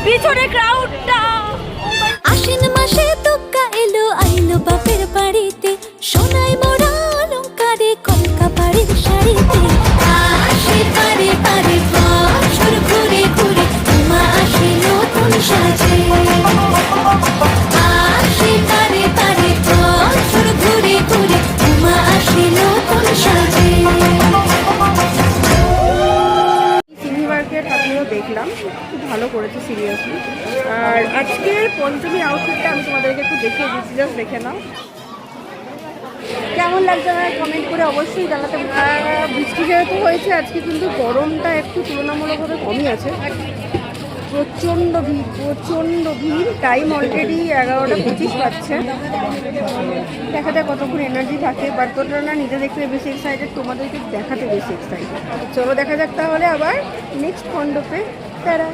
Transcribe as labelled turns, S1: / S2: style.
S1: পিছনে ক্রাউডটা।
S2: আশ্বিন মাসে তোকা এলো আইলো বাপের বাড়িতে, সোনায় মোড়া অলংকারে কলকা বাড়ির শাড়িতে। আসে পারে পারে বছর ঘুরে ঘুরে, উমা আসে নতুন সাজে। আসে পারে পারে বছর ঘুরে ঘুরে, উমা আসে নতুন সাজে।
S3: সিমি মার্কেট আপনিও দেখলাম, খুব ভালো করেছে সিরিয়াসলি। আর আজকের পঞ্চমী আউটফিটটা আমি তোমাদেরকে একটু দেখিয়ে দিচ্ছি, জাস্ট দেখে নাও কেমন লাগছে। আমার কমেন্ট করে অবশ্যই জানাতে। বৃষ্টি যেহেতু হয়েছে আজকে, কিন্তু গরমটা একটু তুলনামূলকভাবে কমই আছে। প্রচণ্ড ভিড়। টাইম অলরেডি 11:25 বাজছে। দেখা যায় কতক্ষণ এনার্জি থাকে, বাট তোমরা না নিজে দেখতে বেশি এক্সাইটেড, তোমাদেরকে দেখাতে বেশি এক্সাইটেড। চলো দেখা যাক তাহলে আবার নেক্সট খণ্ডতে। তারা